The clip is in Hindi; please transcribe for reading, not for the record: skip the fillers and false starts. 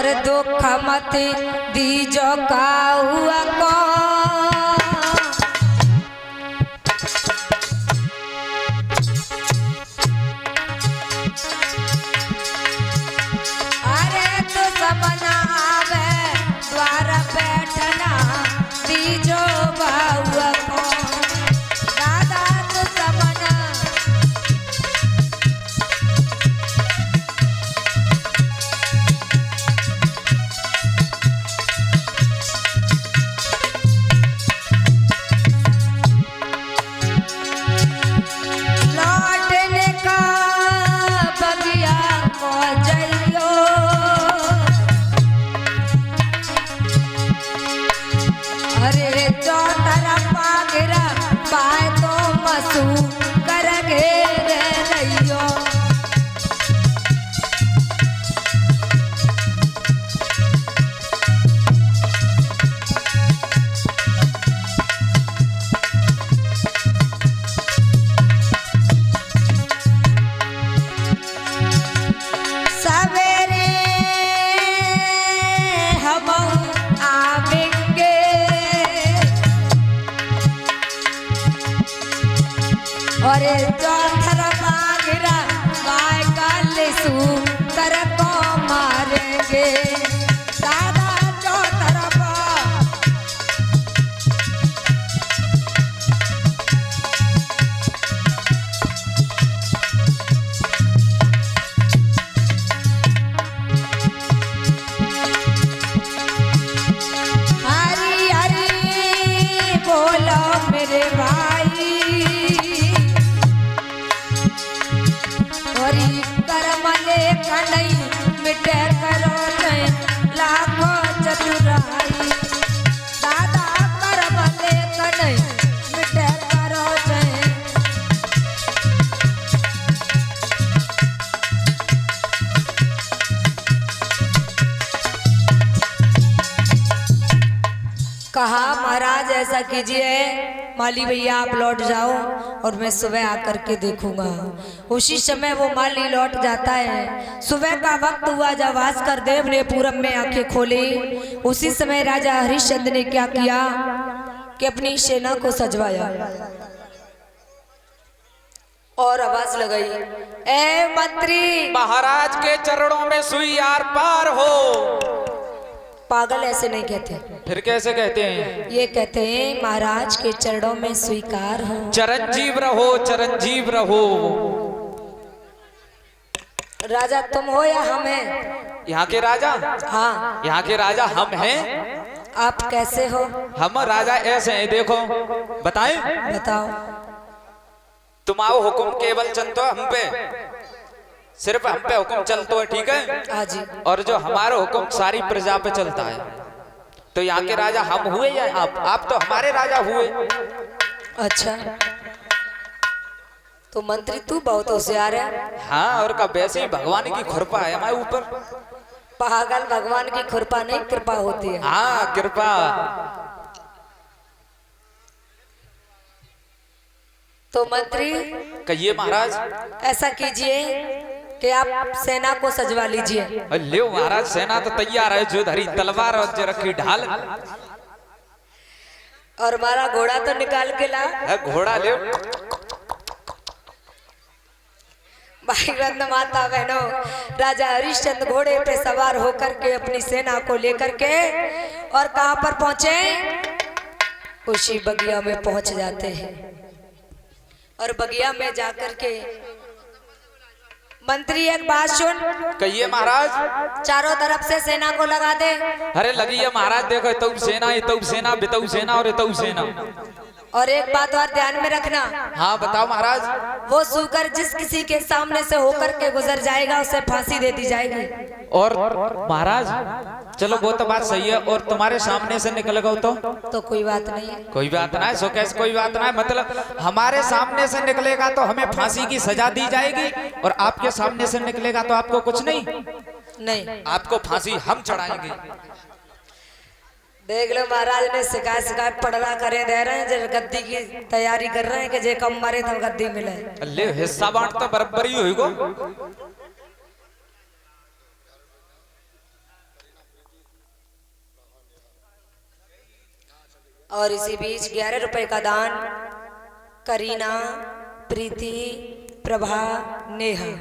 और दुख मत दीजो काहुआ को अरे तो समना आवे द्वार बैठना दीजो बाहुआ को दादा तो समना और चौथर मागरा गाय कालेसु कर को मारेंगे दादा चौथर हरी हरी बोलो मेरे भाई नहीं मिटे करो नहीं लाखों चतुराई दादा कर भले नहीं मिटे करो नहीं कहा महाराज ऐसा कीजिए माली भैया आप लौट जाओ और मैं सुबह आकर के देखूंगा। उसी समय वो माली लौट जाता है। सुबह का वक्त हुआ जब भास्कर देव ने पूरब में आंखें खोली। उसी समय राजा हरिश्चंद्र ने क्या किया कि अपनी सेना को सजवाया और आवाज लगाई, ए मंत्री महाराज के चरणों में सुई आर पार हो। पागल ऐसे नहीं कहते, फिर कैसे कहते हैं? ये कहते हैं महाराज के चरणों में स्वीकार हो। चिरंजीव रहो, चिरंजीव रहो। राजा तुम हो या हम हैं? यहाँ के राजा? हाँ, यहाँ के राजा हम हैं। आप कैसे हो? हम राजा ऐसे हैं, देखो बताएं? बताओ। तुम आओ, हुक्म केवल चलतो हम पे, सिर्फ हम पे हुक्म चलता है, ठीक है? हाँ जी। और जो हमारा हुक्म सारी प्रजा पे चलता है। तो यहाँ के राजा हम हुए या आप तो हमारे राजा हुए। अच्छा, तो मंत्री तू बहुत होशियार है। हाँ, और का वैसे ही भगवान की कृपा है हमारे ऊपर। पागल, भगवान की कृपा नहीं कृपा होती है। हाँ, कृपा। तो मंत्री कहिए महाराज। ऐसा कीजिए कि आप सेना को सजवा लीजिए। ले महाराज, सेना तो तैयार है, जो धरी तलवार और जो रखी ढाल। और हमारा घोड़ा तो निकाल के ला। घोड़ा ले। भाई रत्न माता बहनों, राजा हरिश्चंद्र घोड़े पे सवार होकर के अपनी सेना को लेकर के और कहां पर पहुंचे? उसी बगिया में पहुंच जाते हैं। और बगिया में जाकर के मंत्री एक बात सुन। कहिए महाराज। चारों तरफ से सेना को लगा दे। अरे लगी है महाराज, देखो तऊ सेना, ये तऊ सेना, बितऊ सेना और ये तऊ सेना। और एक बात और ध्यान में रखना। हाँ बताओ महाराज। वो सूकर जिस किसी के सामने से होकर के गुजर जाएगा उसे फांसी दे दी जाएगी। और महाराज चलो वो तो बात सही है, और तुम्हारे सामने से निकल गो तो कोई बात नहीं है। कोई बात ना है, सो कैसे कोई बात ना है, मतलब हमारे सामने से निकलेगा तो हमें फांसी की सजा दी जाएगी, और आपके सामने से निकलेगा तो आपको कुछ नहीं, आपको फांसी हम चढ़ाएंगे। देख लो महाराज ने शिकायत पढ़ना करे दे रहे हैं, जो गद्दी की तैयारी कर रहे हैं कि जे कम मारे तो गद्दी मिले। ले हिस्सा बांट तो बराबर ही होगा। और इसी बीच 11 रुपए का दान करीना, प्रीति, प्रभा, नेहा